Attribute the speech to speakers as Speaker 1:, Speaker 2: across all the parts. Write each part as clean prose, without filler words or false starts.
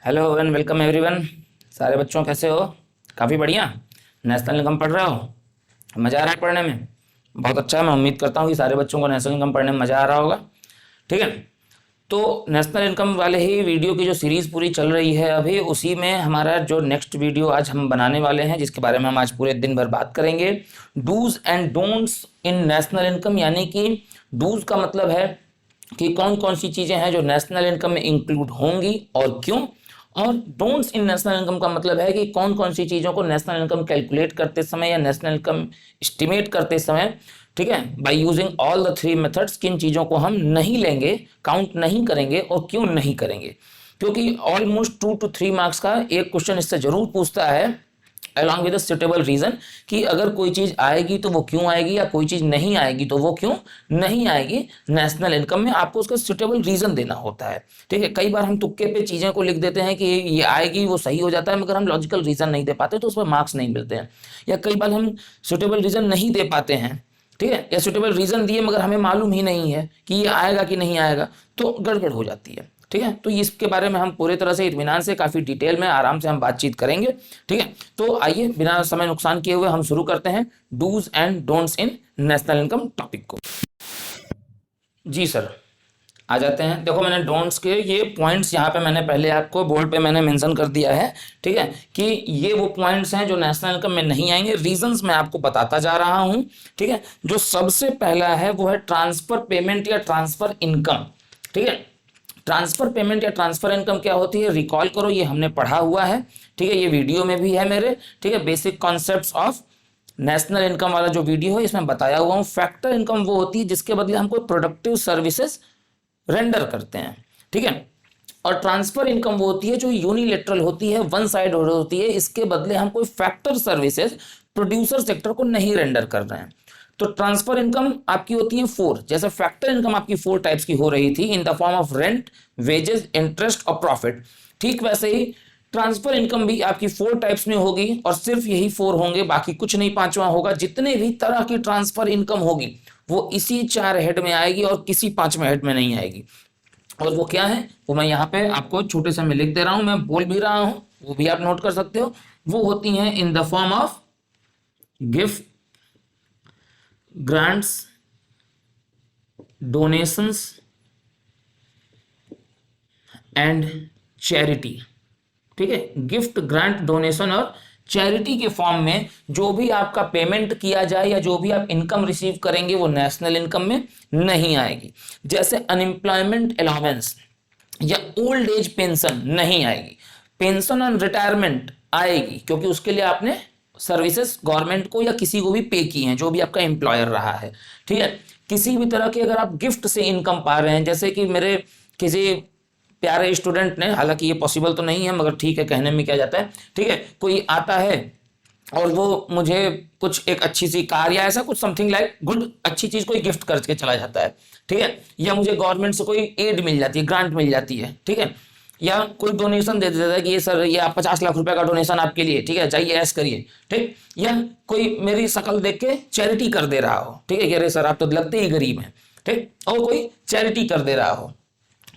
Speaker 1: Hello and welcome everyone. सारे बच्चों कैसे हो? काफ़ी बढ़िया। नेशनल इनकम पढ़ रहे हो? मज़ा आ रहा है पढ़ने में? बहुत अच्छा। मैं उम्मीद करता हूँ कि सारे बच्चों को नेशनल इनकम पढ़ने में मज़ा आ रहा होगा। ठीक है, तो नेशनल इनकम वाले ही वीडियो की जो सीरीज़ पूरी चल रही है अभी, उसी में हमारा जो नेक्स्ट वीडियो आज हम बनाने वाले हैं, जिसके बारे में हम आज पूरे दिन भर बात करेंगे, dos and don'ts in national income. यानी कि डूज का मतलब है कि कौन कौन सी चीज़ें हैं जो नेशनल इनकम में इंक्लूड होंगी और क्यों, और डोंट्स इन नेशनल इनकम का मतलब है कि कौन कौन सी चीज़ों को नेशनल इनकम कैलकुलेट करते समय या नेशनल इनकम एस्टिमेट करते समय, ठीक है, by using all the three methods, किन चीज़ों को हम नहीं लेंगे, काउंट नहीं करेंगे और क्यों नहीं करेंगे। क्योंकि ऑलमोस्ट 2 to 3 मार्क्स का एक क्वेश्चन इससे जरूर पूछता है अलॉन्ग विद सुटेबल रीजन, कि अगर कोई चीज़ आएगी तो वो क्यों आएगी, या कोई चीज़ नहीं आएगी तो वो क्यों नहीं आएगी। नेशनल इनकम में आपको उसका सुटेबल रीजन देना होता है। ठीक है, कई बार हम तुक्के पे चीज़ें को लिख देते हैं कि ये आएगी, वो सही हो जाता है, मगर हम लॉजिकल रीजन नहीं दे पाते तो उस पर मार्क्स नहीं मिलते हैं। या कई बार हम सुटेबल रीजन नहीं दे पाते हैं, ठीक है, या सुटेबल रीजन दिए मगर हमें मालूम ही नहीं है कि ये आएगा कि नहीं आएगा, तो गड़बड़ हो जाती है। ठीक है, तो इसके बारे में हम पूरी तरह से इत्मीनान से, काफ़ी डिटेल में, आराम से हम बातचीत करेंगे। ठीक है, तो आइए बिना समय नुकसान किए हुए हम शुरू करते हैं dos and don'ts in national income topic को। जी सर, आ जाते हैं। देखो, मैंने डोंट्स के ये पॉइंट्स यहाँ पे मैंने पहले आपको बोर्ड पे मैंने मेंशन कर दिया है। ठीक है, कि ये वो पॉइंट्स हैं जो नेशनल इनकम में नहीं आएंगे। रीजंस मैं आपको बताता जा रहा हूँ। ठीक है, जो सबसे पहला है वो है ट्रांसफर पेमेंट या ट्रांसफर इनकम। ठीक है, ट्रांसफर पेमेंट या ट्रांसफर इनकम क्या होती है, रिकॉल करो, ये हमने पढ़ा हुआ है। ठीक है, ये वीडियो में भी है मेरे। ठीक है, basic concepts of national income वाला जो वीडियो है इसमें बताया हुआ हूँ। फैक्टर इनकम वो होती है जिसके बदले हम कोई प्रोडक्टिव सर्विसेज रेंडर करते हैं। ठीक है, और ट्रांसफर इनकम वो होती है जो यूनिलेटरल होती है, वन साइड होती है, इसके बदले हम कोई फैक्टर सर्विसेज प्रोड्यूसर सेक्टर को नहीं रेंडर कर रहे हैं। तो ट्रांसफर इनकम आपकी होती है 4, जैसे फैक्टर इनकम आपकी 4 टाइप्स की हो रही थी, in the form of rent, wages, interest और प्रॉफिट। ठीक वैसे ही ट्रांसफर इनकम भी आपकी 4 टाइप्स में होगी, और सिर्फ यही 4 होंगे, बाकी कुछ नहीं, पांचवा होगा। जितने भी तरह की ट्रांसफर इनकम होगी वो इसी 4 हेड में आएगी और किसी 5वें हेड में नहीं आएगी। और वो क्या है, वो मैं यहाँ पे आपको छोटे से में लिख दे रहा हूं, मैं बोल भी रहा हूं, वो भी आप नोट कर सकते हो। वो होती हैं in the form of gift, grants, donations and charity. ठीक है, गिफ्ट, ग्रांट, डोनेशन और चैरिटी के फॉर्म में जो भी आपका पेमेंट किया जाए या जो भी आप इनकम रिसीव करेंगे वो नेशनल इनकम में नहीं आएगी। जैसे अनएम्प्लॉयमेंट अलाउंस या ओल्ड एज पेंशन नहीं आएगी। पेंशन और रिटायरमेंट आएगी क्योंकि उसके लिए आपने सर्विसेज गवर्नमेंट को या किसी को भी पे की हैं, जो भी आपका एम्प्लॉयर रहा है। ठीक है, किसी भी तरह की अगर आप गिफ्ट से इनकम पा रहे हैं, जैसे कि मेरे किसी प्यारे स्टूडेंट ने, हालांकि ये पॉसिबल तो नहीं है मगर ठीक है, कहने में क्या जाता है। ठीक है, कोई आता है और वो मुझे कुछ एक अच्छी सी कार या ऐसा कुछ समथिंग लाइक गुड अच्छी चीज कोई गिफ्ट करके चला जाता है। ठीक है, या मुझे गवर्नमेंट से कोई एड मिल जाती है, ग्रांट मिल जाती है। ठीक है, या कोई डोनेशन दे देता है कि ये सर, ये आप 50 लाख रुपए का डोनेशन आपके लिए, ठीक है, जाइए ऐश करिए। ठीक, या कोई मेरी शक्ल देख के चैरिटी कर दे रहा हो, ठीक है, कि अरे सर आप तो लगते ही गरीब हैं। ठीक, और कोई चैरिटी कर दे रहा हो,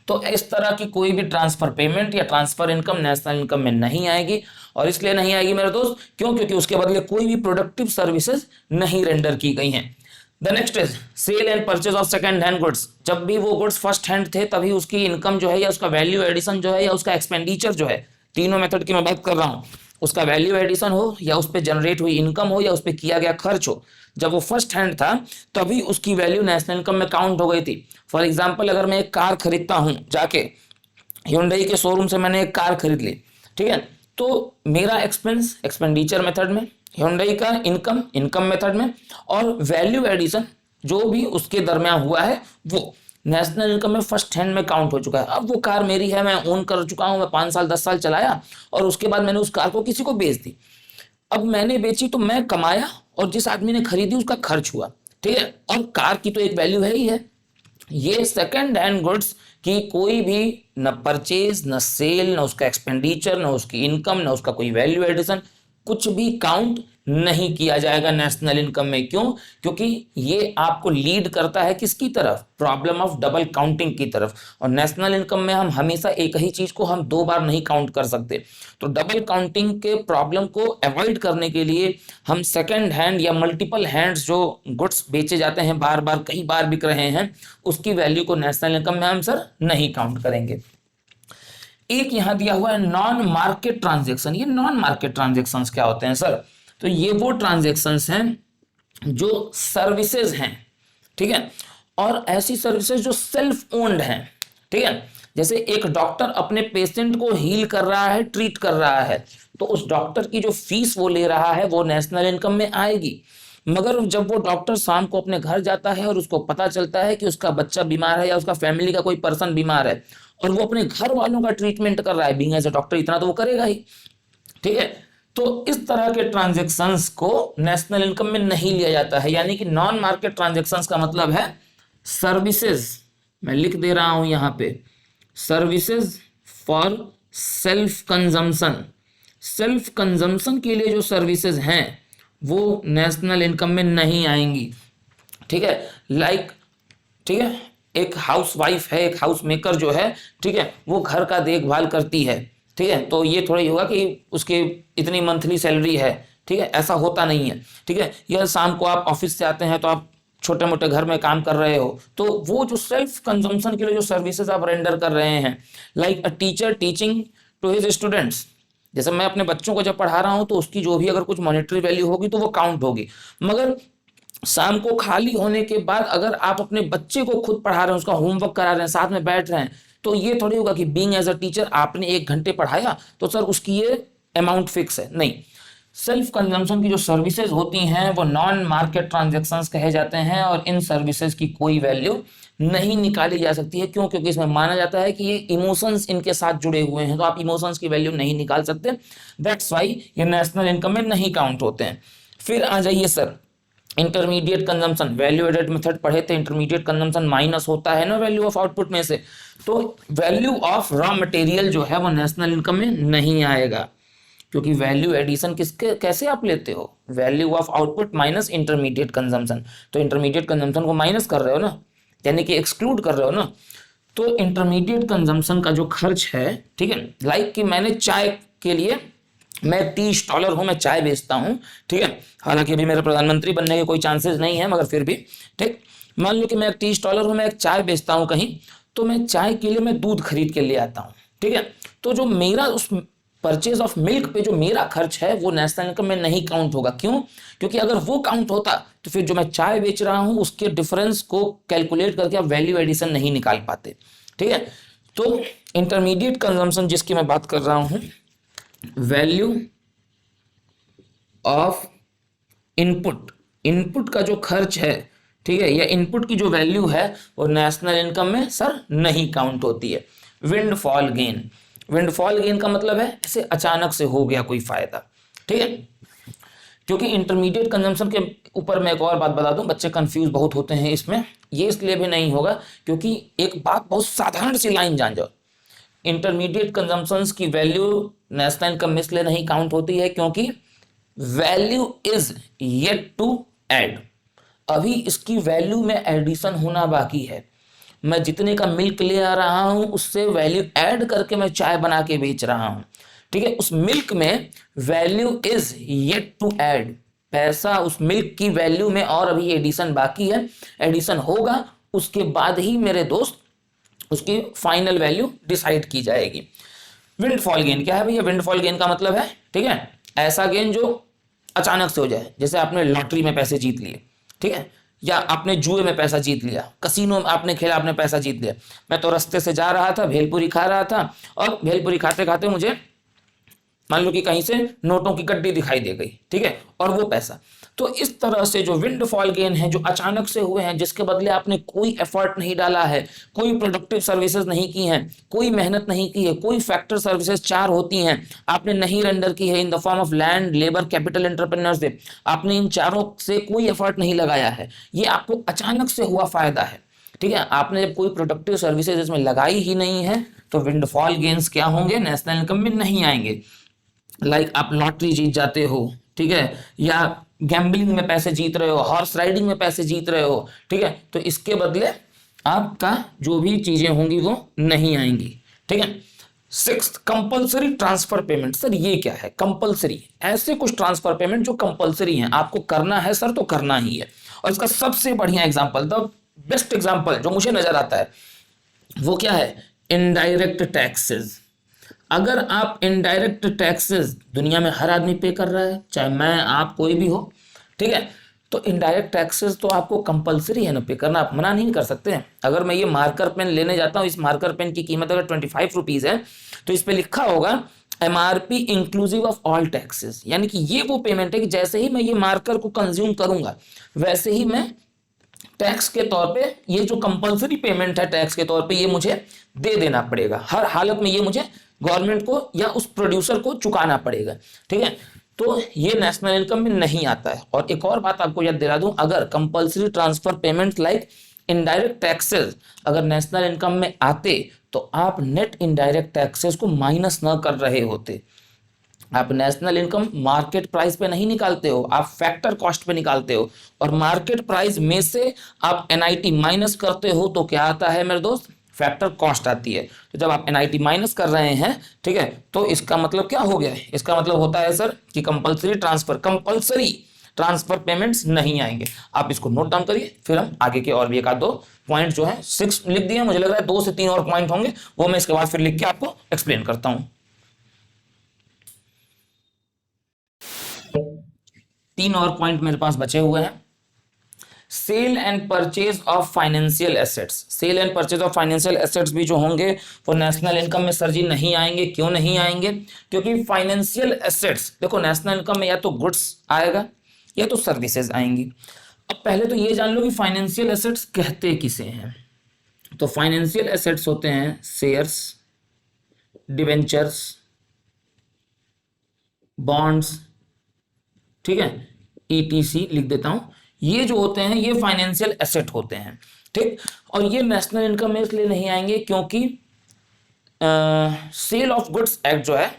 Speaker 1: तो इस तरह की कोई भी ट्रांसफर पेमेंट या ट्रांसफर इनकम नेशनल इनकम में नहीं आएगी। और इसलिए नहीं आएगी मेरे दोस्त, क्यों? क्योंकि उसके बदले कोई भी प्रोडक्टिव सर्विसेज नहीं रेंडर की गई हैं। The next is sale and purchase of second hand goods. जब भी वो गुड्स फर्स्ट हैंड थे तभी उसकी इनकम जो है, या उसका वैल्यू एडिशन जो है, या उसका एक्सपेंडिचर जो है, तीनों मेथड की मैं बात कर रहा हूँ, उसका वैल्यू एडिशन हो, या उस पर जनरेट हुई इनकम हो, या उस पर किया गया खर्च हो, जब वो फर्स्ट हैंड था तभी उसकी वैल्यू नेशनल इनकम में काउंट हो गई थी। फॉर एग्जाम्पल, अगर मैं एक कार खरीदता हूँ, जाके Hyundai के शोरूम से मैंने एक कार खरीद ली, ठीक है, तो मेरा एक्सपेंस एक्सपेंडिचर मेथड में, Hyundai का इनकम इनकम मेथड में, और वैल्यू एडिशन जो भी उसके दरमियान हुआ है वो नेशनल इनकम में फर्स्ट हैंड में काउंट हो चुका है। अब वो कार मेरी है, मैं ओन कर चुका हूँ, मैं 5 साल 10 साल चलाया और उसके बाद मैंने उस कार को किसी को बेच दी। अब मैंने बेची तो मैं कमाया और जिस आदमी ने खरीदी उसका खर्च हुआ। ठीक है, और कार की तो एक वैल्यू है ही है। ये सेकंड हैंड गुड्स की कोई भी न परचेज, न सेल, न उसका एक्सपेंडिचर, न उसकी इनकम, न उसका कोई वैल्यू एडिशन, कुछ भी काउंट नहीं किया जाएगा नेशनल इनकम में। क्यों? क्योंकि ये आपको लीड करता है किसकी तरफ? प्रॉब्लम ऑफ डबल काउंटिंग की तरफ। और नेशनल इनकम में हम हमेशा एक ही चीज को हम दो बार नहीं काउंट कर सकते। तो डबल काउंटिंग के प्रॉब्लम को अवॉइड करने के लिए हम सेकेंड हैंड या मल्टीपल हैंड्स जो गुड्स बेचे जाते हैं, बार बार कई बार बिक रहे हैं, उसकी वैल्यू को नेशनल इनकम में हम सर नहीं काउंट करेंगे। एक यहां दिया हुआ है नॉन मार्केट ट्रांजेक्शन। ये नॉन मार्केट ट्रांजेक्शन क्या होते हैं सर? तो ये वो ट्रांजेक्शन्स हैं जो सर्विसेज हैं, ठीक है, और ऐसी सर्विसेज जो सेल्फ ओन्ड हैं, ठीक है। जैसे एक डॉक्टर अपने पेशेंट को हील कर रहा है, ट्रीट कर रहा है, तो उस डॉक्टर की जो फीस वो ले रहा है वो नेशनल इनकम में आएगी। मगर जब वो डॉक्टर शाम को अपने घर जाता है और उसको पता चलता है कि उसका बच्चा बीमार है या उसका फैमिली का कोई पर्सन बीमार है और वो अपने घर वालों का ट्रीटमेंट कर रहा है, बीइंग एज अ डॉक्टर इतना तो वो करेगा ही, ठीक है। तो इस तरह के ट्रांजेक्शन्स को नेशनल इनकम में नहीं लिया जाता है। यानी कि नॉन मार्केट ट्रांजेक्शन्स का मतलब है सर्विसेज, मैं लिख दे रहा हूं यहां पे, services for self consumption. Self consumption के लिए जो सर्विसेज हैं वो नेशनल इनकम में नहीं आएंगी, ठीक है। लाइक, ठीक है, एक हाउस वाइफ है, एक हाउस मेकर जो है, ठीक है, वो घर का देखभाल करती है, ठीक है, तो ये थोड़ा ही होगा कि उसके इतनी मंथली सैलरी है, ठीक है, ऐसा होता नहीं है, ठीक है। या शाम को आप ऑफिस से आते हैं तो आप छोटे मोटे घर में काम कर रहे हो, तो वो जो सेल्फ कंजम्पशन के लिए जो सर्विसेज आप रेंडर कर रहे हैं, like a teacher teaching to his students, जैसे मैं अपने बच्चों को जब पढ़ा रहा हूं तो उसकी जो भी अगर कुछ मॉनेटरी वैल्यू होगी तो वो काउंट होगी। मगर शाम को खाली होने के बाद अगर आप अपने बच्चे को खुद पढ़ा रहे हैं, उसका होमवर्क करा रहे हैं, साथ में बैठ रहे हैं, तो ये थोड़ी होगा कि बीइंग एज अ टीचर आपने 1 घंटे पढ़ाया तो सर उसकी ये अमाउंट फिक्स है, नहीं। सेल्फ कंजम्पशन की जो सर्विसेज होती हैं वो नॉन मार्केट ट्रांजेक्शन्स कहे जाते हैं और इन सर्विसेज की कोई वैल्यू नहीं निकाली जा सकती है। क्यों? क्योंकि इसमें माना जाता है कि ये इमोशंस इनके साथ जुड़े हुए हैं, तो आप इमोशंस की वैल्यू नहीं निकाल सकते। दैट्स वाई ये नेशनल इनकम में नहीं काउंट होते हैं। फिर आ जाइए sir intermediate consumption. Value added method पढ़े थे, इंटरमीडिएट कंजम्पशन माइनस होता है ना वैल्यू ऑफ आउटपुट में से, तो वैल्यू ऑफ रॉ मटेरियल जो है वो नेशनल इनकम में नहीं आएगा। क्योंकि वैल्यू एडिशन किसके कैसे आप लेते हो? Value of output minus intermediate consumption, तो इंटरमीडिएट कंजम्पशन को माइनस कर रहे हो ना, यानी कि एक्सक्लूड कर रहे हो ना। तो इंटरमीडिएट कंजम्पशन का जो खर्च है, ठीक है, लाइक कि मैंने चाय के लिए, मैं टी स्टॉलर हूं, मैं चाय बेचता हूं, ठीक है, हालांकि अभी मेरे प्रधानमंत्री बनने के कोई चांसेस नहीं है, मगर फिर भी ठीक, मान लो कि मैं एक टी स्टॉलर हूं, मैं एक चाय बेचता हूं कहीं, तो मैं चाय के लिए मैं दूध खरीद के ले आता हूं, ठीक है। तो जो मेरा उस परचेज ऑफ मिल्क पे जो मेरा खर्च है वो नेशनल इनकम में नहीं काउंट होगा। क्यों? क्योंकि अगर वो काउंट होता तो फिर जो मैं चाय बेच रहा हूं उसके डिफरेंस को कैलकुलेट करके आप वैल्यू एडिशन नहीं निकाल पाते, ठीक है। तो इंटरमीडिएट कंजम्पशन जिसकी मैं बात कर रहा हूं, वैल्यू ऑफ इनपुट, इनपुट का जो खर्च है, ठीक है, या इनपुट की जो वैल्यू है वो नेशनल इनकम में सर नहीं काउंट होती है। विंडफॉल गेन, विंडफॉल गेन का मतलब है ऐसे अचानक से हो गया कोई फायदा, ठीक है। क्योंकि इंटरमीडिएट कंजम्पशन के ऊपर मैं एक और बात बता दूं, बच्चे कंफ्यूज बहुत होते हैं इसमें, ये इसलिए भी नहीं होगा क्योंकि एक बात बहुत साधारण सी लाइन जान जाओ, इंटरमीडिएट कंजम्पशंस की वैल्यू नेशनल इनकम में इसलिए नहीं काउंट होती है क्योंकि value is yet to add, अभी इसकी वैल्यू में एडिशन होना बाकी है। मैं जितने का मिल्क ले आ रहा हूं उससे वैल्यू ऐड करके मैं चाय बना के बेच रहा हूं, ठीक है। उस मिल्क में value is yet to add, पैसा उस मिल्क की वैल्यू में और अभी एडिशन बाकी है, एडिशन होगा उसके बाद ही मेरे दोस्त उसकी फाइनल वैल्यू डिसाइड की जाएगी। विंडफॉल गेन क्या है भैया? विंडफॉल गेन का मतलब है, ठीक है, ऐसा गेन जो अचानक से हो जाए, जैसे आपने लॉटरी में पैसे जीत लिए, ठीक है, या आपने जुए में पैसा जीत लिया, कसीनो में आपने खेला, आपने पैसा जीत लिया। मैं तो रास्ते से जा रहा था, भेलपुरी खा रहा था, और भेलपुरी खाते खाते मुझे मान लो कि कहीं से नोटों की गड्डी दिखाई दे गई, ठीक है, और वो पैसा। तो इस तरह से जो विंडफॉल गेन है जो अचानक से हुए हैं, जिसके बदले आपने कोई एफर्ट नहीं डाला है, कोई प्रोडक्टिव सर्विसेज नहीं की हैं, कोई मेहनत नहीं की है, कोई फैक्टर सर्विसेज 4 होती हैं आपने नहीं रेंडर की है in the form of land, labour, capital, entrepreneurship, आपने इन चारों से कोई एफर्ट नहीं लगाया है, ये आपको अचानक से हुआ फायदा है, ठीक है। आपने जब कोई प्रोडक्टिव सर्विसेज इसमें लगाई ही नहीं है तो विंडफॉल गेन्स क्या होंगे? नेशनल इनकम में नहीं आएंगे। लाइक आप लॉटरी जीत जाते हो, ठीक है, या गैम्बलिंग में पैसे जीत रहे हो, हॉर्स राइडिंग में पैसे जीत रहे हो, ठीक है, तो इसके बदले आपका जो भी चीजें होंगी वो नहीं आएंगी, ठीक है। Sixth, compulsory transfer payment. Sir ये क्या है कंपलसरी? ऐसे कुछ ट्रांसफर पेमेंट जो कंपलसरी हैं, आपको करना है सर तो करना ही है। और इसका सबसे बढ़िया एग्जांपल, द बेस्ट एग्जांपल जो मुझे नजर आता है वो क्या है? Indirect taxes. अगर आप इनडायरेक्ट टैक्सेस, दुनिया में हर आदमी पे कर रहा है, चाहे मैं आप कोई भी हो, ठीक है, तो इनडायरेक्ट टैक्सेस तो आपको कंपलसरी है ना पे करना, आप मना नहीं कर सकते हैं। अगर मैं ये मार्कर पेन लेने जाता हूँ, इस मार्कर पेन की कीमत अगर 25 रुपीज है, तो इस पे लिखा होगा MRP inclusive of all taxes, यानी कि ये वो पेमेंट है कि जैसे ही मैं ये मार्कर को कंज्यूम करूंगा वैसे ही मैं टैक्स के तौर पे, ये जो कंपलसरी पेमेंट है टैक्स के तौर पे, ये मुझे दे देना पड़ेगा। हर हालत में ये मुझे गवर्नमेंट को या उस प्रोड्यूसर को चुकाना पड़ेगा, ठीक है। तो ये नेशनल इनकम में नहीं आता है। और एक और बात आपको याद दिला दूं, अगर compulsory transfer payment like indirect taxes अगर नेशनल इनकम में आते, तो आप नेट इनडायरेक्ट टैक्सेस को माइनस न कर रहे होते। आप नेशनल इनकम मार्केट प्राइस पे नहीं निकालते हो, आप फैक्टर कॉस्ट पे निकालते हो, और मार्केट प्राइस में से आप एनआईटी माइनस करते हो तो क्या आता है मेरे दोस्त? फैक्टर कॉस्ट आती है। तो जब आप एनआईटी माइनस कर रहे हैं, ठीक है, तो इसका मतलब क्या हो गया? इसका मतलब होता है सर कि कंपलसरी ट्रांसफर पेमेंट्स नहीं आएंगे। आप इसको नोट डाउन करिए, फिर हम आगे के और भी एक आध दो पॉइंट जो है 6 लिख दिए, मुझे लग रहा है 2 से 3 और पॉइंट होंगे, वो मैं इसके बाद फिर लिख के आपको एक्सप्लेन करता हूं। 3 और पॉइंट मेरे पास बचे हुए हैं। Sale and purchase of financial assets. Sale and purchase of financial assets भी जो होंगे वो नेशनल इनकम में सर जी नहीं आएंगे। क्यों नहीं आएंगे? क्योंकि फाइनेंशियल एसेट्स, देखो नेशनल इनकम में या तो गुड्स आएगा या तो सर्विसेज आएंगी। अब पहले तो ये जान लो कि फाइनेंशियल एसेट्स कहते किसे हैं। तो फाइनेंशियल एसेट्स होते हैं शेयर्स, डिवेंचर्स, बॉन्ड्स, ठीक है, ईटीसी लिख देता हूं। ये जो होते हैं ये फाइनेंशियल एसेट होते हैं, ठीक। और ये नेशनल इनकम में इसलिए नहीं आएंगे क्योंकि सेल ऑफ गुड्स एक्ट जो है,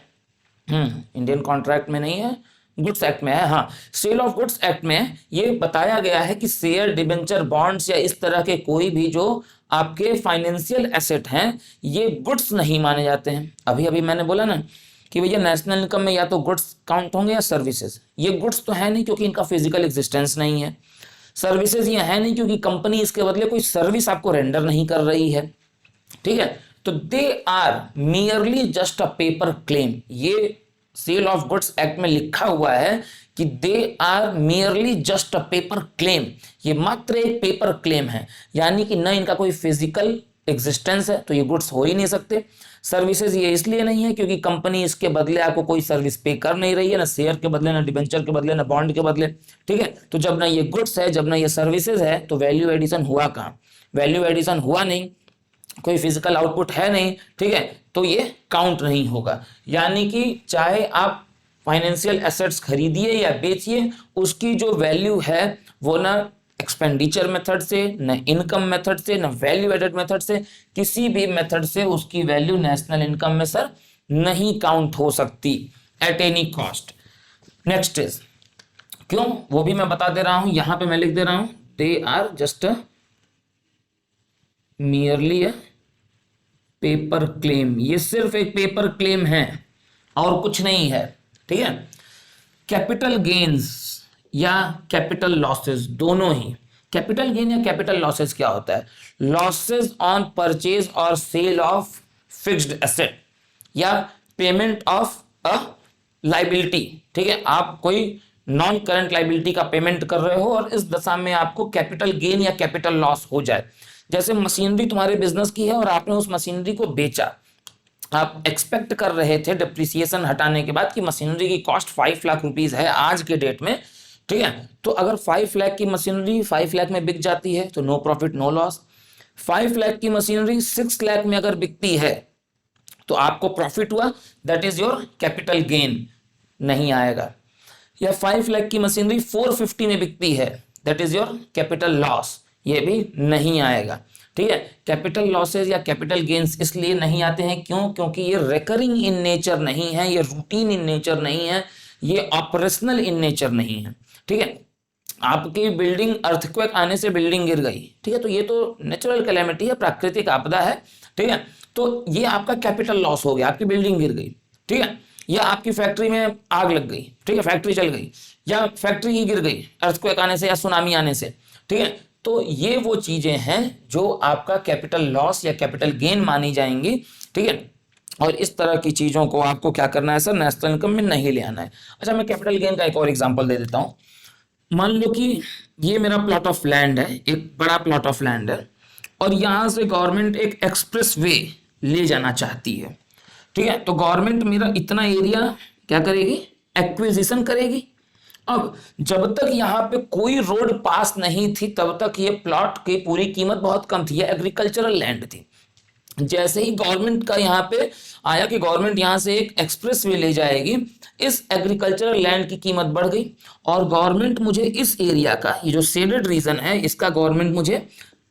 Speaker 1: इंडियन कॉन्ट्रैक्ट में नहीं है, गुड्स एक्ट में है। हाँ, सेल ऑफ गुड्स एक्ट में ये बताया गया है कि शेयर, डिबेंचर, बॉन्ड्स या इस तरह के कोई भी जो आपके फाइनेंशियल एसेट हैं ये गुड्स नहीं माने जाते हैं। अभी अभी मैंने बोला ना कि भैया नेशनल इनकम में या तो गुड्स काउंट होंगे या सर्विसेज। ये गुड्स तो है नहीं क्योंकि इनका फिजिकल एग्जिस्टेंस नहीं है। सर्विसेज ये है नहीं क्योंकि कंपनी इसके बदले कोई सर्विस आपको रेंडर नहीं कर रही है, ठीक है। तो they are merely just a paper claim. ये सेल ऑफ गुड्स एक्ट में लिखा हुआ है कि they are merely just a paper claim. ये मात्र एक पेपर क्लेम है, यानी कि न इनका कोई फिजिकल एग्जिस्टेंस है, तो ये गुड्स हो ही नहीं सकते। सर्विसेज ये इसलिए नहीं है क्योंकि कंपनी इसके बदले आपको कोई सर्विस पे कर नहीं रही है, ना शेयर के बदले, ना डिबेंचर के बदले, ना बॉन्ड के बदले, ठीक है। तो जब ना ये गुड्स है, जब ना ये सर्विसेज है, तो वैल्यू एडिशन हुआ कहाँ? वैल्यू एडिशन हुआ नहीं, कोई फिजिकल आउटपुट है नहीं, ठीक है, तो ये काउंट नहीं होगा। यानी कि चाहे आप फाइनेंशियल एसेट्स खरीदिए या बेचिए, उसकी जो वैल्यू है वो ना एक्सपेंडिचर मेथड से, न इनकम मेथड से, न वैल्यू एडेड मेथड से, किसी भी मेथड से उसकी वैल्यू नेशनल इनकम में सर नहीं काउंट हो सकती at any cost. Next is क्यों, वो भी मैं बता दे रहा हूं, यहां पे मैं लिख दे रहा हूं, they are just merely a paper claim. ये सिर्फ एक पेपर क्लेम है और कुछ नहीं है, ठीक है। कैपिटल गेन्स या कैपिटल लॉसेस, दोनों ही। कैपिटल गेन या कैपिटल लॉसेस क्या होता है? लॉसेस ऑन परचेज और सेल ऑफ फिक्स्ड एसेट या पेमेंट ऑफ अ लाइबिलिटी, ठीक है। आप कोई नॉन करंट लाइबिलिटी का पेमेंट कर रहे हो और इस दशा में आपको कैपिटल गेन या कैपिटल लॉस हो जाए। जैसे मशीनरी तुम्हारे बिजनेस की है और आपने उस मशीनरी को बेचा, आप एक्सपेक्ट कर रहे थे डिप्रिसिएशन हटाने के बाद कि मशीनरी की कॉस्ट 5 लाख रुपीज है आज के डेट में, ठीक है। तो अगर 5 लाख की मशीनरी 5 लाख में बिक जाती है तो no profit no loss. 5 lakh की मशीनरी 6 लाख में अगर बिकती है तो आपको प्रॉफिट हुआ, that is your capital gain, नहीं आएगा। या 5 लाख की मशीनरी 450 में बिकती है, that is your capital loss, ये भी नहीं आएगा, ठीक है। कैपिटल लॉसेज या कैपिटल गेन्स इसलिए नहीं आते हैं, क्यों? क्योंकि ये रिकरिंग इन नेचर नहीं है, ये रूटीन इन नेचर नहीं है, ये ऑपरेशनल इन नेचर नहीं है। ठीक है, आपकी बिल्डिंग अर्थक्वेक आने से बिल्डिंग गिर गई, ठीक है, तो ये तो नेचुरल कैलेमिटी है, प्राकृतिक आपदा है। ठीक है, तो ये आपका कैपिटल लॉस हो गया, आपकी बिल्डिंग गिर गई। ठीक है, या आपकी फैक्ट्री में आग लग गई, ठीक है, फैक्ट्री जल गई, या फैक्ट्री ही गिर गई अर्थक्वेक आने से या सुनामी आने से। ठीक है, तो ये वो चीजें हैं जो आपका कैपिटल लॉस या कैपिटल गेन मानी जाएंगी। ठीक है, और इस तरह की चीजों को आपको क्या करना है सर, नेशनल इनकम में नहीं ले आना है। अच्छा, मैं कैपिटल गेन का एक और एग्जांपल दे देता हूं। मान लो कि ये मेरा प्लॉट ऑफ लैंड है, एक बड़ा प्लॉट ऑफ लैंड है, और यहां से गवर्नमेंट एक एक्सप्रेस वे ले जाना चाहती है। ठीक है, तो गवर्नमेंट मेरा इतना एरिया क्या करेगी, एक्विजिशन करेगी। अब जब तक यहाँ पे कोई रोड पास नहीं थी तब तक ये प्लॉट की पूरी कीमत बहुत कम थी, ये एग्रीकल्चरल लैंड थी। जैसे ही गवर्नमेंट का यहाँ पे आया कि गवर्नमेंट यहाँ से एक एक्सप्रेस वे ले जाएगी, इस एग्रीकल्चरल लैंड की कीमत बढ़ गई, और गवर्नमेंट मुझे इस एरिया का, ये जो शेडेड रीजन है, इसका गवर्नमेंट मुझे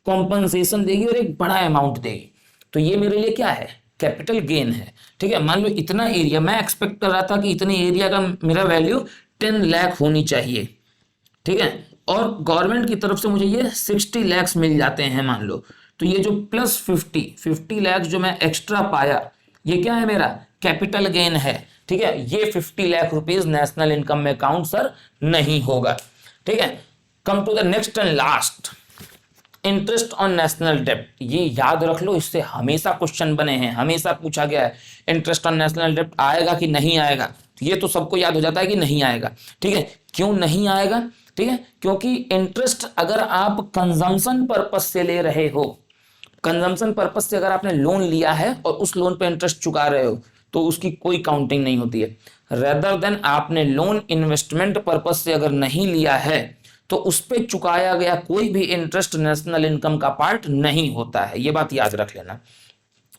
Speaker 1: कॉम्पनसेशन देगी और एक बड़ा अमाउंट देगी। तो ये मेरे लिए क्या है, कैपिटल गेन है। ठीक है, मान लो इतना एरिया मैं एक्सपेक्ट कर रहा था कि इतने एरिया का मेरा वैल्यू 10 लाख होनी चाहिए। ठीक है, और गवर्नमेंट की तरफ से मुझे ये 60 लाख मिल जाते हैं मान लो, तो ये जो प्लस 50 लाख जो मैं एक्स्ट्रा पाया, ये क्या है, मेरा कैपिटल गेन है। ठीक है, ये 50 लाख रुपीज नेशनल इनकम में काउंट सर नहीं होगा। ठीक है, come to the next and last, interest on national डेब्ट। ये याद रख लो, इससे हमेशा क्वेश्चन बने हैं, हमेशा पूछा गया है इंटरेस्ट ऑन नेशनल डेब्ट आएगा कि नहीं आएगा। तो ये तो सबको याद हो जाता है कि नहीं आएगा। ठीक है, क्यों नहीं आएगा? ठीक है, क्योंकि इंटरेस्ट अगर आप कंजम्पशन पर्पस से ले रहे हो, कंजम्पशन पर्पस से अगर आपने लोन लिया है और उस लोन पे इंटरेस्ट चुका रहे हो, तो उसकी कोई काउंटिंग नहीं होती है। रेदर देन आपने लोन इन्वेस्टमेंट पर्पस से अगर नहीं लिया है, तो उस पे चुकाया गया कोई भी इंटरेस्ट नेशनल इनकम का पार्ट नहीं होता है। ये बात याद रख लेना।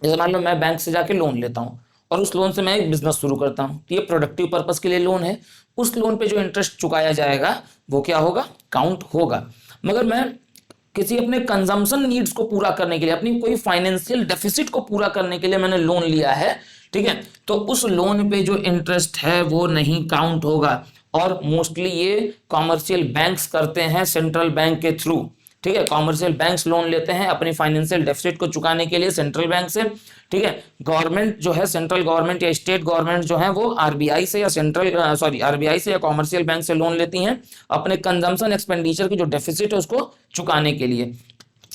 Speaker 1: जैसे मान लो मैं बैंक से जाके लोन लेता हूँ और उस लोन से मैं एक बिजनेस शुरू करता हूँ, तो ये प्रोडक्टिव पर्पस के लिए लोन है। उस लोन पे जो इंटरेस्ट चुकाया जाएगा वो क्या होगा, काउंट होगा। मगर मैं किसी अपने कंजम्पशन नीड्स को पूरा करने के लिए, अपनी कोई फाइनेंशियल डेफिसिट को पूरा करने के लिए मैंने लोन लिया है, ठीक है, तो उस लोन पे जो इंटरेस्ट है वो नहीं काउंट होगा। और मोस्टली ये कॉमर्शियल बैंक्स करते हैं सेंट्रल बैंक के थ्रू। ठीक है, कॉमर्शियल बैंक्स लोन लेते हैं अपनी फाइनेंशियल डेफिसिट को चुकाने के लिए सेंट्रल बैंक से। ठीक है, गवर्नमेंट जो है, सेंट्रल गवर्नमेंट या स्टेट गवर्नमेंट जो है, वो आरबीआई से या आरबीआई से या कॉमर्शियल बैंक से लोन लेती हैं अपने कंजम्पशन एक्सपेंडिचर की जो डेफिसिट है उसको चुकाने के लिए।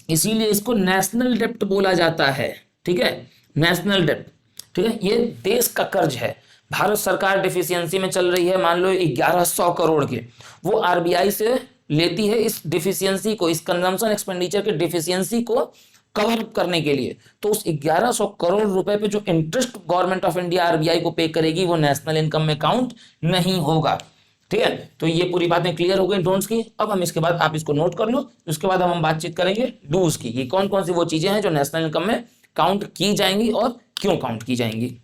Speaker 1: इसीलिए इसको नेशनल डेब्ट बोला जाता है। ठीक है, नेशनल डेब्ट। ठीक है, ये देश का कर्ज है। भारत सरकार डिफिशियंसी में चल रही है, मान लो 1100 करोड़ के, वो आरबीआई से लेती है इस डिफिशियंसी को, इस कंजम्पशन एक्सपेंडिचर के डिफिशियंसी को कवर अप करने के लिए। तो उस 1100 करोड़ रुपए पे जो interest government of India RBI को पे करेगी वो नेशनल इनकम में काउंट नहीं होगा। ठीक है, तो ये पूरी बातें क्लियर हो गई डोंट्स की। अब हम इसके बाद, आप इसको नोट कर लो, उसके बाद हम बातचीत करेंगे डूज की। ये कौन कौन सी वो चीजें हैं जो नेशनल इनकम में काउंट की जाएंगी और क्यों काउंट की जाएंगी।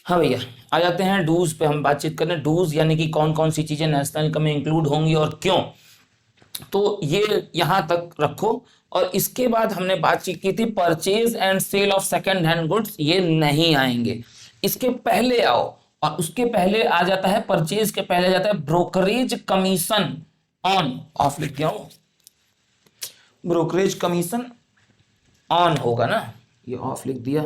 Speaker 1: हाँ भैया, आ जाते हैं डूज पे, हम बातचीत करें डूज यानी कि कौन कौन सी चीजें नेशनल इनकम में इंक्लूड होंगी और क्यों। तो ये यहां तक रखो, और इसके बाद हमने बातचीत की थी purchase and sale of second hand goods, ये नहीं आएंगे। इसके पहले आओ, और उसके पहले आ जाता है, परचेज के पहले आ जाता है ब्रोकरेज कमीशन ऑन, ऑफ लिख दिया हूं, ब्रोकरेज कमीशन ऑन होगा ना, ये ऑफ लिख दिया,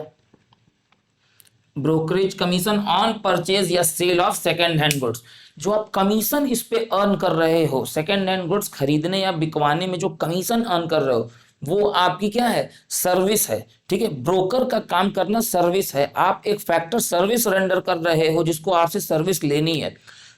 Speaker 1: ब्रोकरेज कमीशन ऑन परचेज या sale of second hand goods. जो आप कमीशन इस पे अर्न कर रहे हो, सेकंड हैंड गुड्स खरीदने या बिकवाने में जो कमीशन अर्न कर रहे हो, वो आपकी क्या है, सर्विस है। ठीक है, ब्रोकर का काम करना सर्विस है। आप एक फैक्टर सर्विस रेंडर कर रहे हो जिसको आपसे सर्विस लेनी है।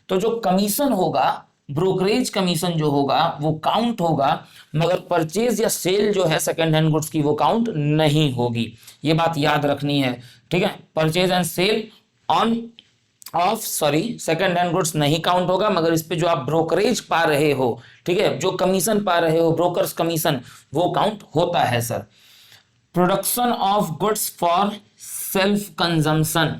Speaker 1: तो जो कमीशन होगा, ब्रोकरेज कमीशन जो होगा वो काउंट होगा, मगर परचेज या सेल जो है सेकंड हैंड गुड्स की वो काउंट नहीं होगी। ये बात याद रखनी है। ठीक है, purchase and sale on of second hand goods नहीं काउंट होगा, मगर इस पे जो आप ब्रोकरेज पा रहे हो, ठीक है, जो कमीशन पा रहे हो, ब्रोकर्स कमीशन, वो काउंट होता है sir. Production of goods for self consumption,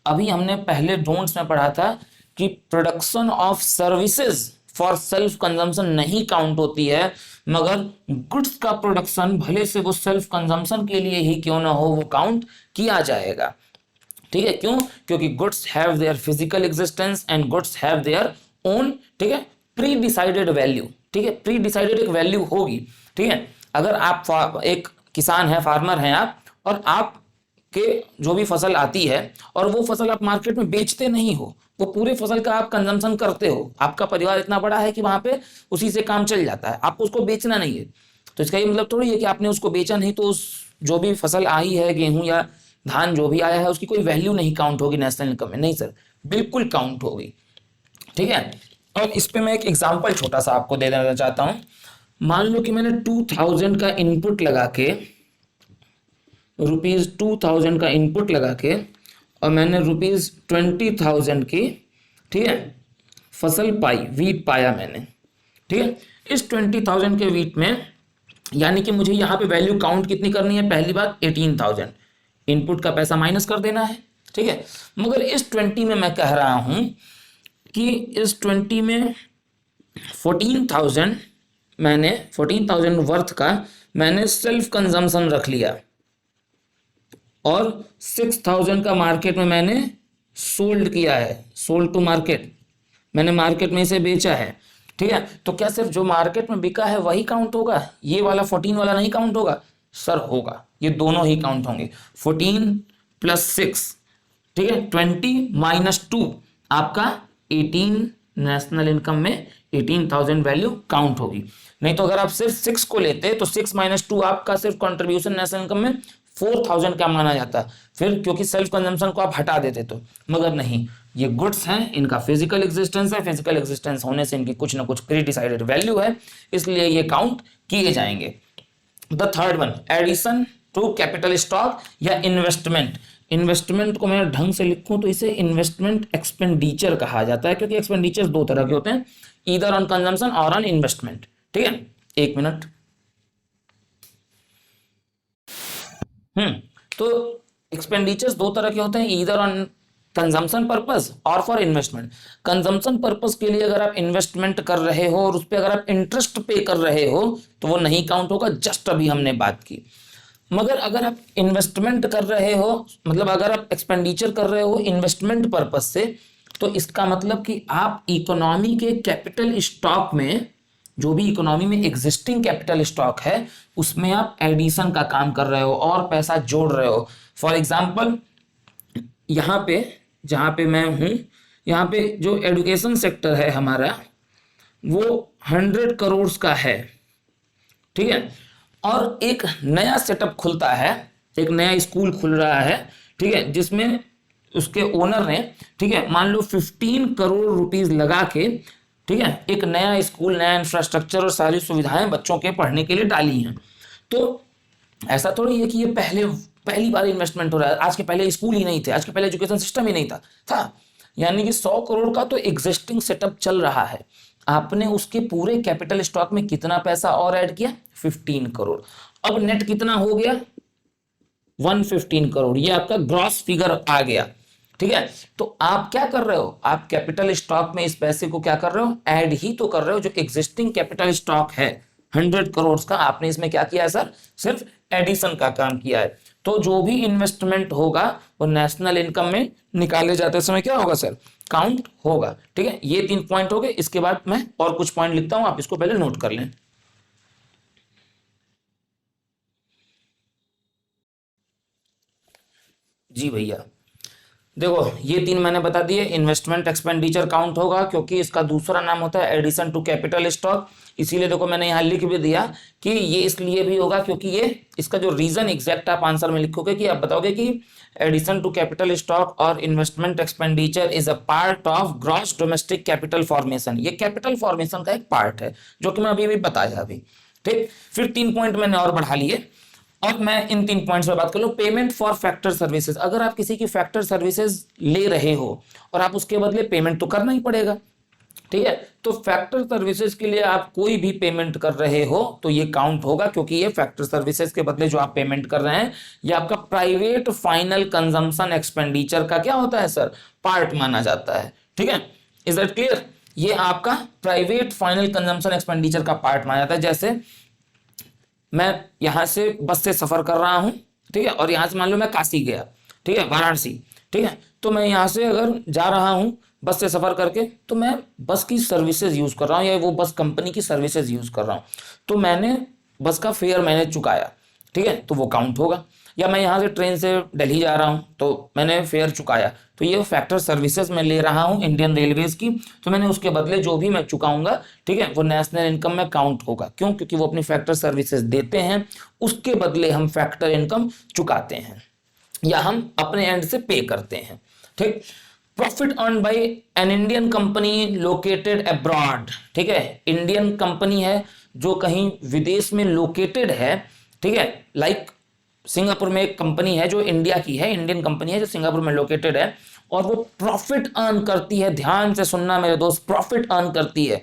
Speaker 1: अभी हमने पहले डोंट्स में पढ़ा था कि production of services for self consumption नहीं काउंट होती है, मगर गुड्स का प्रोडक्शन भले से वो सेल्फ कंजम्पशन के लिए ही क्यों ना हो वो काउंट किया जाएगा। ठीक है, क्यों? क्योंकि goods have their physical existence and goods have their own, ठीक है, प्री डिसाइडेड वैल्यू। ठीक है, प्री डिसाइडेड एक वैल्यू होगी। ठीक है, अगर आप एक किसान है, फार्मर हैं आप, और आप के जो भी फसल आती है और वो फसल आप मार्केट में बेचते नहीं हो, वो पूरे फसल का आप कंजम्पशन करते हो, आपका परिवार इतना बड़ा है कि वहां पे उसी से काम चल जाता है, आपको उसको बेचना नहीं है, तो इसका ये मतलब थोड़ी है कि आपने उसको बेचा नहीं तो उस जो भी फसल आई है, गेहूं या धान जो भी आया है, उसकी कोई वैल्यू नहीं काउंट होगी नेशनल इनकम में। नहीं सर, बिल्कुल काउंट होगी। ठीक है, और इस पे मैं एक एग्जांपल छोटा सा आपको दे देना चाहता हूं। मान लो कि मैंने 2000 का इनपुट लगा के, ₹2000 का इनपुट लगा के, और मैंने ₹20,000 की, ठीक है, फसल पाई, वीट पाया मैंने। ठीक है, इस 20,000 के वीट में यानी कि मुझे यहाँ पे वैल्यू काउंट कितनी करनी है? पहली बात 18,000 इनपुट का पैसा माइनस कर देना है। ठीक है, मगर इस 20 में मैं कह रहा हूं कि इस 20 में 14,000 वर्थ का मैंने सेल्फ कंजम्पशन रख लिया और 6,000 का मार्केट में मैंने सोल्ड किया है, सोल्ड टू मार्केट, मैंने मार्केट में इसे बेचा है। ठीक है, तो क्या सिर्फ जो मार्केट में बिका है वही काउंट होगा? ये वाला 14 वाला नहीं काउंट होगा? सर होगा, ये दोनों ही काउंट होंगे। 14 + 6, ठीक है, 20 - 2 आपका 18, नेशनल इनकम में 18,000 वैल्यू काउंट होगी। नहीं तो अगर आप सिर्फ 6 को लेते तो 6 - 2 आपका सिर्फ कंट्रीब्यूशन नेशनल इनकम में 4,000 का माना जाता, फिर क्योंकि सेल्फ कंजम्पशन को आप हटा देते तो। मगर नहीं, ये गुड्स हैं, इनका फिजिकल एग्जिस्टेंस है, फिजिकल एग्जिस्टेंस होने से इनकी कुछ ना कुछ प्री डिसाइडेड वैल्यू है, इसलिए ये काउंट किए जाएंगे। The third one, addition to capital stock या इन्वेस्टमेंट। इन्वेस्टमेंट को मैं ढंग से लिखूं तो इसे इन्वेस्टमेंट एक्सपेंडिचर कहा जाता है, क्योंकि एक्सपेंडिचर दो तरह के होते हैं, ईदर ऑन कंजम्पशन और ऑन इन्वेस्टमेंट। ठीक है, एक मिनट। तो एक्सपेंडिचर्स दो तरह के होते हैं, ईदर ऑन कंजम्पशन पर्पस और फॉर इन्वेस्टमेंट। कंजम्पशन पर्पस के लिए अगर आप इन्वेस्टमेंट कर रहे हो और उस पर अगर आप इंटरेस्ट पे कर रहे हो तो वो नहीं काउंट होगा, जस्ट अभी हमने बात की। मगर अगर आप इन्वेस्टमेंट कर रहे हो, मतलब अगर आप एक्सपेंडिचर कर रहे हो इन्वेस्टमेंट पर्पस से, तो इसका मतलब कि आप इकोनॉमी के कैपिटल स्टॉक में, जो भी इकोनॉमी में एग्जिस्टिंग कैपिटल स्टॉक है, उसमें आप एडिशन का काम कर रहे हो और पैसा जोड़ रहे हो। फॉर एग्जाम्पल, यहाँ पे जहाँ पे मैं हूँ, यहाँ पे जो एजुकेशन सेक्टर है हमारा, वो 100 करोड़ का है। ठीक है, और एक नया सेटअप खुलता है, एक नया स्कूल खुल रहा है, ठीक है, जिसमें उसके ओनर ने, ठीक है, मान लो 15 करोड़ रुपीस लगा के, ठीक है, एक नया स्कूल, नया इंफ्रास्ट्रक्चर और सारी सुविधाएं बच्चों के पढ़ने के लिए डाली हैं। तो ऐसा थोड़ी है कि ये पहली बार इन्वेस्टमेंट हो रहा है, आज के पहले स्कूल ही नहीं थे, आज के पहले एजुकेशन सिस्टम ही नहीं था। यानी कि 100 करोड़ का तो एग्जिस्टिंग सेटअप चल रहा है, आपने उसके पूरे कैपिटल स्टॉक में कितना पैसा और ऐड किया? 15 करोड़। अब नेट कितना हो गया? 115 करोड़। ये आपका ग्रॉस फिगर आ गया। ठीक है, तो आप क्या कर रहे हो? आप कैपिटल स्टॉक में इस पैसे को क्या कर रहे हो? ऐड ही तो कर रहे हो। जो एग्जिस्टिंग कैपिटल स्टॉक है 100 करोड़ का, आपने इसमें क्या किया है सर? सिर्फ एडिशन का काम किया है। तो जो भी इन्वेस्टमेंट होगा वो नेशनल इनकम में निकाले जाते समय क्या होगा सर? काउंट होगा। ठीक है, ये 3 पॉइंट हो गए। इसके बाद मैं और कुछ पॉइंट लिखता हूं, आप इसको पहले नोट कर लें। जी भैया, देखो ये 3 मैंने बता दिए। इन्वेस्टमेंट एक्सपेंडिचर काउंट होगा, क्योंकि इसका दूसरा नाम होता है एडिशन टू कैपिटल स्टॉक। इसीलिए देखो मैंने यहाँ लिख भी दिया कि ये इसलिए भी होगा क्योंकि ये, इसका जो रीजन एग्जैक्ट आप आंसर में लिखोगे कि आप बताओगे कि एडिशन टू कैपिटल स्टॉक और investment expenditure is a part of gross domestic capital formation. ये कैपिटल फॉर्मेशन का एक पार्ट है, जो कि मैं अभी बताया अभी। ठीक, फिर 3 पॉइंट मैंने और बढ़ा लिए, और मैं इन 3 पॉइंट्स पर बात कर लूं। Payment for factor services. अगर आप किसी की फैक्टर सर्विसेज ले रहे हो और आप उसके बदले पेमेंट तो करना ही पड़ेगा। ठीक है, तो फैक्टर सर्विसेज के लिए आप कोई भी पेमेंट कर रहे हो तो ये काउंट होगा, क्योंकि ये फैक्टर सर्विसेज के बदले जो आप पेमेंट कर रहे हैं, ये आपका प्राइवेट फाइनल कंजम्पशन एक्सपेंडिचर का क्या होता है सर? पार्ट माना जाता है। ठीक है, इज दैट क्लियर? ये आपका प्राइवेट फाइनल कंजम्पशन एक्सपेंडिचर का पार्ट माना जाता है। जैसे मैं यहाँ से बस से सफर कर रहा हूँ, ठीक है, और यहाँ से मान लो मैं काशी गया, ठीक है, वाराणसी, ठीक है, तो मैं यहाँ से अगर जा रहा हूँ बस से सफर करके, तो मैं बस की सर्विसेज यूज कर रहा हूँ या वो बस कंपनी की सर्विसेज यूज कर रहा हूँ, तो मैंने बस का फेयर मैंने चुकाया, ठीक है, तो वो काउंट होगा। या मैं यहाँ से ट्रेन से दिल्ली जा रहा हूँ तो मैंने फेयर चुकाया, तो ये फैक्टर सर्विसेज मैं ले रहा हूँ इंडियन रेलवेज की, तो मैंने उसके बदले जो भी मैं चुकाऊंगा, ठीक है, वो नेशनल इनकम में काउंट होगा। क्यों? क्योंकि वो अपनी फैक्टर सर्विसेज देते हैं, उसके बदले हम फैक्टर इनकम चुकाते हैं या हम अपने एंड से पे करते हैं, ठीक। Profit earn by an Indian company located abroad, ठीक है, इंडियन कंपनी है जो कहीं विदेश में लोकेटेड है, ठीक है, लाइक सिंगापुर में एक कंपनी है जो इंडिया की है, इंडियन कंपनी है जो सिंगापुर में लोकेटेड है, और वो प्रॉफिट अर्न करती है। ध्यान से सुनना मेरे दोस्त, प्रॉफिट अर्न करती है।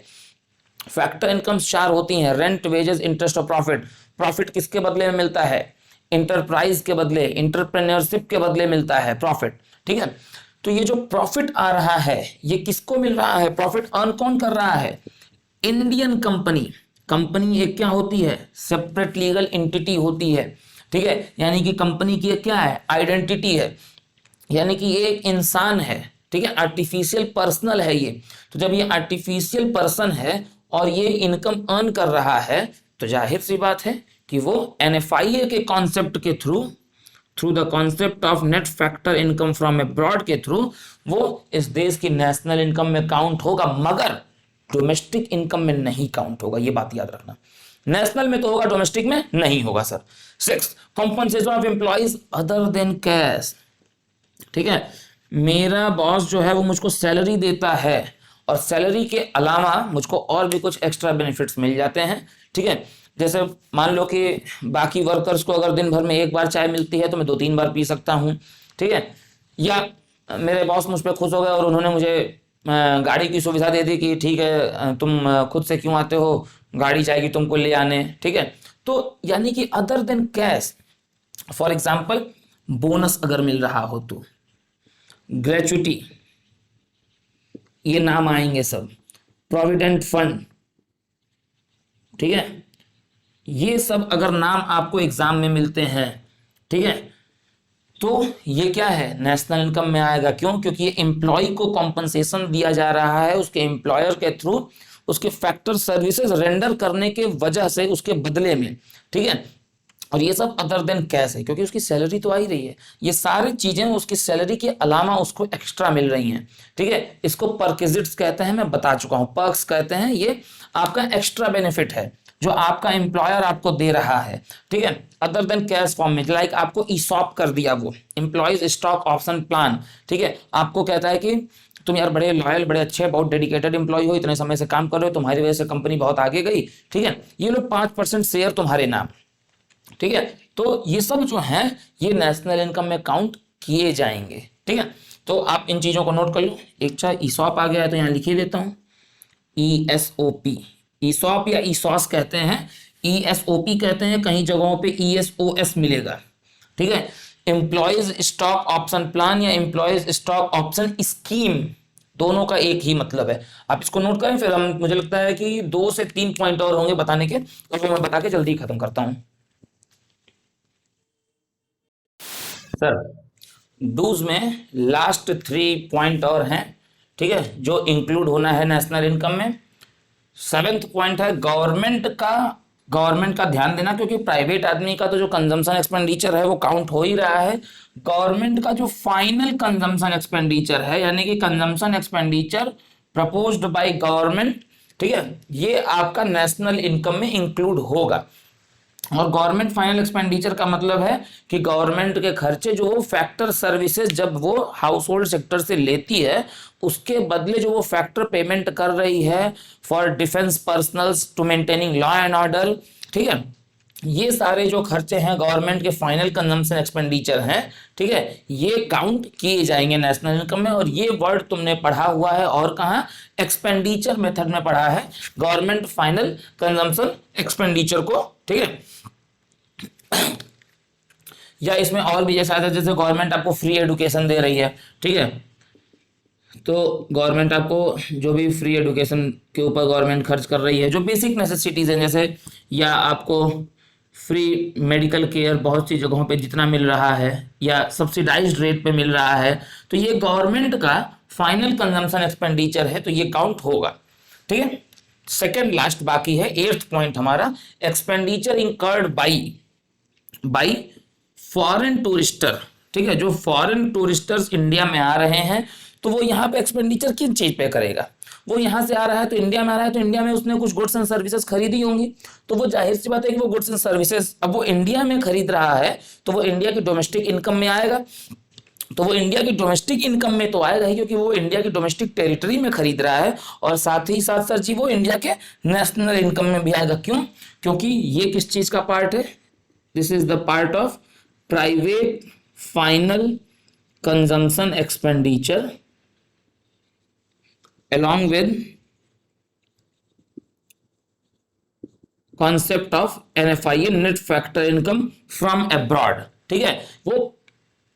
Speaker 1: फैक्टर इनकम्स 4 होती हैं, रेंट, वेजेस, इंटरेस्ट और प्रॉफिट। प्रॉफिट किसके बदले में मिलता है? इंटरप्राइज के बदले, इंटरप्रेन्योरशिप के बदले मिलता है प्रॉफिट, ठीक है। तो ये जो प्रॉफिट आ रहा है ये किसको मिल रहा है? प्रॉफिट अर्न कौन कर रहा है? Indian company. कंपनी एक क्या होती है? सेपरेट लीगल एंटिटी होती है, ठीक है, यानी कि कंपनी की क्या है? आइडेंटिटी है, यानी कि ये एक इंसान है, ठीक है, आर्टिफिशियल पर्सनल है ये। तो जब ये आर्टिफिशियल पर्सन है और ये इनकम अर्न कर रहा है, तो जाहिर सी बात है कि वो एनएफआईए के कॉन्सेप्ट के through the concept of net factor income from abroad के थ्रू वो इस देश की नेशनल इनकम में काउंट होगा, मगर डोमेस्टिक इनकम में नहीं काउंट होगा। ये बात याद रखना, नेशनल में तो होगा, डोमेस्टिक में नहीं होगा sir. 6, compensation of employees other than cash, ठीक है, मेरा बॉस जो है वो मुझको सैलरी देता है और सैलरी के अलावा मुझको और भी कुछ एक्स्ट्रा बेनिफिट्स मिल जाते हैं, ठीक है। जैसे मान लो कि बाकी वर्कर्स को अगर दिन भर में 1 बार चाय मिलती है तो मैं 2-3 बार पी सकता हूँ, ठीक है। या मेरे बॉस मुझ पर खुश हो गए और उन्होंने मुझे गाड़ी की सुविधा दे दी कि ठीक है तुम खुद से क्यों आते हो, गाड़ी जाएगी तुमको ले आने, ठीक है। तो यानी कि other than cash, for example bonus अगर मिल रहा हो तो, ग्रेचुटी, ये नाम आएंगे सब, प्रोविडेंट फंड, ठीक है, ये सब अगर नाम आपको एग्जाम में मिलते हैं, ठीक है, तो ये क्या है? नेशनल इनकम में आएगा। क्यों? क्योंकि ये एम्प्लॉय को कॉम्पनसेशन दिया जा रहा है उसके एम्प्लॉयर के थ्रू, उसके फैक्टर सर्विसेज रेंडर करने के वजह से, उसके बदले में, ठीक है। और ये सब अदर देन कैश है क्योंकि उसकी सैलरी तो आ ही रही है। ये सारी चीजें उसकी सैलरी के अलावा उसको एक्स्ट्रा मिल रही हैं, ठीक है। इसको परक्विजिट्स कहते हैं, मैं बता चुका हूं। पर्क्स कहते हैं, ये आपका एक्स्ट्रा बेनिफिट है जो आपका एम्प्लॉयर आपको दे रहा है, ठीक है, अदर देन कैश फॉर्म में। लाइक आपको ईसॉप कर दिया, वो एम्प्लॉयज स्टॉक ऑप्शन प्लान, ठीक है, आपको कहता है कि तुम यार बड़े लॉयल, बड़े अच्छे, बहुत डेडिकेटेड एम्प्लॉय हो, इतने समय से काम कर रहे हो, तुम्हारी वजह से कंपनी बहुत आगे गई, ठीक है, ये लो 5% शेयर तुम्हारे नाम, ठीक है। तो ये सब जो है ये नेशनल इनकम में काउंट किए जाएंगे, ठीक है। तो आप इन चीजों को नोट कर लो। एक चाहे ईसॉप आ गया है तो यहाँ लिख ही देता हूँ, ESOP, ईसॉप या ईसॉस कहते हैं, ESOP कहते हैं, कहीं जगहों पे ESOS मिलेगा, ठीक है। एम्प्लॉयज स्टॉक ऑप्शन प्लान या एम्प्लॉयज स्टॉक ऑप्शन स्कीम, दोनों का एक ही मतलब है। आप इसको नोट करें, फिर हम, मुझे लगता है कि 2 से 3 पॉइंट और होंगे बताने के, तो फिर मैं बता के जल्दी खत्म करता हूं। सर डूज में लास्ट 3 पॉइंट और हैं, ठीक है, जो इंक्लूड होना है नेशनल इनकम में। 7th पॉइंट है गवर्नमेंट का ध्यान देना, क्योंकि प्राइवेट आदमी का तो जो कंजम्पशन एक्सपेंडिचर है वो काउंट हो ही रहा है। गवर्नमेंट का जो फाइनल कंजम्पशन एक्सपेंडिचर है, यानी कि consumption expenditure proposed by government, ठीक है, ये आपका नेशनल इनकम में इंक्लूड होगा। और गवर्नमेंट फाइनल एक्सपेंडिचर का मतलब है कि गवर्नमेंट के खर्चे जो फैक्टर सर्विसेज जब वो हाउस होल्ड सेक्टर से लेती है, उसके बदले जो वो फैक्टर पेमेंट कर रही है for defence personnels to maintaining law and order, ठीक है, ये सारे जो खर्चे हैं गवर्नमेंट के फाइनल कंजम्पशन एक्सपेंडिचर हैं, ठीक है, ये काउंट किए जाएंगे नेशनल इनकम में। और ये वर्ड तुमने पढ़ा हुआ है और कहाँ? एक्सपेंडिचर मेथड में पढ़ा है, गवर्नमेंट फाइनल कंजम्पशन एक्सपेंडिचर को, ठीक है। या इसमें और भी जैसा आता है, जैसे गवर्नमेंट आपको फ्री एजुकेशन दे रही है, ठीक है, तो गवर्नमेंट आपको जो भी फ्री एजुकेशन के ऊपर गवर्नमेंट खर्च कर रही है, जो बेसिक नेसेसिटीज़ हैं जैसे, या आपको फ्री मेडिकल केयर बहुत सी जगहों पे जितना मिल रहा है या सब्सिडाइज्ड रेट पे मिल रहा है, तो ये गवर्नमेंट का फाइनल कंजम्पशन एक्सपेंडिचर है, तो ये काउंट होगा। ठीक है, सेकंड लास्ट बाकी है, 8th पॉइंट हमारा, expenditure incurred by foreign tourists. ठीक है, जो फॉरेन टूरिस्टर्स इंडिया में आ रहे हैं, तो वो यहाँ पे एक्सपेंडिचर किन चीज पे करेगा? वो यहाँ से आ रहा है तो इंडिया में आ रहा है, तो इंडिया में उसने कुछ गुड्स एंड सर्विसेज खरीदी होंगी, तो वो जाहिर सी बात है कि वो गुड्स एंड सर्विसेज अब वो इंडिया में खरीद रहा है, तो वो इंडिया की डोमेस्टिक इनकम में आएगा। तो वो इंडिया की डोमेस्टिक इनकम में तो आएगा ही, क्योंकि वो इंडिया की डोमेस्टिक टेरिटरी में खरीद रहा है, और साथ ही साथ सर जी वो इंडिया के नेशनल इनकम में भी आएगा। क्यों? क्योंकि ये किस चीज का पार्ट है? This is the part of private final consumption expenditure along with concept of NFIA net factor income from abroad. ठीक है, वो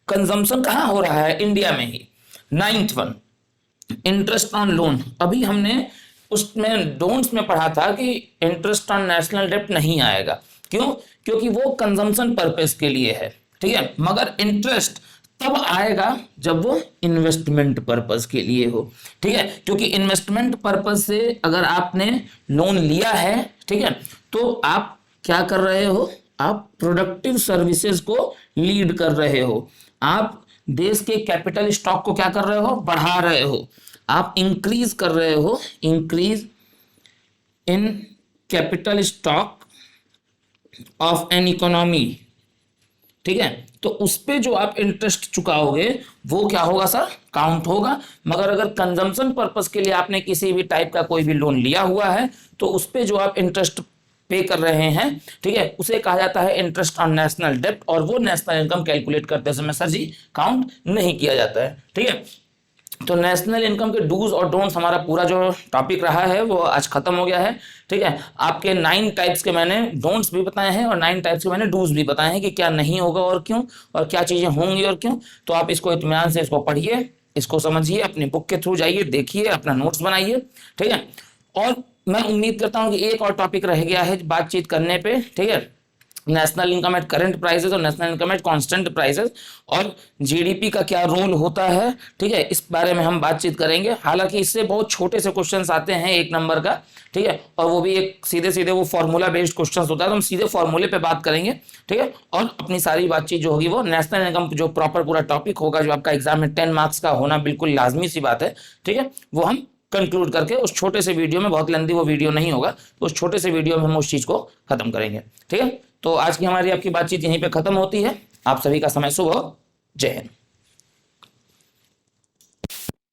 Speaker 1: कंजम्पशन कहां हो रहा है? इंडिया में ही। 9th one, interest on loan. अभी हमने उसमें डोंट्स में पढ़ा था कि इंटरेस्ट ऑन नेशनल डेब्ट नहीं आएगा। क्यों? क्योंकि वो कंजम्पशन पर्पस के लिए है। ठीक है, मगर इंटरेस्ट तब आएगा जब वो इन्वेस्टमेंट पर्पस के लिए हो। ठीक है, क्योंकि इन्वेस्टमेंट पर्पस से अगर आपने लोन लिया है, ठीक है, तो आप क्या कर रहे हो? आप प्रोडक्टिव सर्विसेज को लीड कर रहे हो, आप देश के कैपिटल स्टॉक को क्या कर रहे हो? बढ़ा रहे हो, आप इंक्रीज कर रहे हो, increase in capital stock of an economy. ठीक है, तो उस पे जो आप इंटरेस्ट चुकाओगे वो क्या होगा सर? काउंट होगा। मगर अगर कंजम्पशन पर्पस के लिए आपने किसी भी टाइप का कोई भी लोन लिया हुआ है, तो उस पे जो आप इंटरेस्ट पे कर रहे हैं, ठीक है, उसे कहा जाता है इंटरेस्ट ऑन नेशनल डेब्ट, और वो नेशनल इनकम कैलकुलेट करते समय सर जी काउंट नहीं किया जाता है। ठीक है, तो नेशनल इनकम के डूज और डोंट्स हमारा पूरा जो टॉपिक रहा है वो आज खत्म हो गया है। ठीक है, आपके 9 टाइप्स के मैंने डोंट्स भी बताए हैं और 9 टाइप्स के मैंने डूज भी बताए हैं कि क्या नहीं होगा और क्यों, और क्या चीजें होंगी और क्यों। तो आप इसको इत्मीनान से इसको पढ़िए, इसको समझिए, अपनी बुक के थ्रू जाइए, देखिए, अपना नोट्स बनाइए। ठीक है, और मैं उम्मीद करता हूँ कि एक और टॉपिक रह गया है बातचीत करने पे। ठीक है, national income at current prices और national income at constant prices, और जीडीपी का क्या रोल होता है। ठीक है, इस बारे में हम बातचीत करेंगे। हालांकि इससे बहुत छोटे से क्वेश्चंस आते हैं 1 नंबर का। ठीक है, और वो भी एक सीधे सीधे वो फॉर्मूला बेस्ड क्वेश्चंस होता है, तो हम सीधे फॉर्मूले पे बात करेंगे। ठीक है, और अपनी सारी बातचीत जो होगी वो नेशनल इनकम जो प्रॉपर पूरा टॉपिक होगा, जो आपका एग्जाम में 10 मार्क्स का होना बिल्कुल लाजमी सी बात है। ठीक है, वो हम कंक्लूड करके उस छोटे से वीडियो में, बहुत लंबी वो वीडियो नहीं होगा, तो उस छोटे से वीडियो में हम उस चीज को खत्म करेंगे। ठीक है, तो आज की हमारी आपकी बातचीत यहीं पे खत्म होती है। आप सभी का समय शुभ हो। जय हिंद।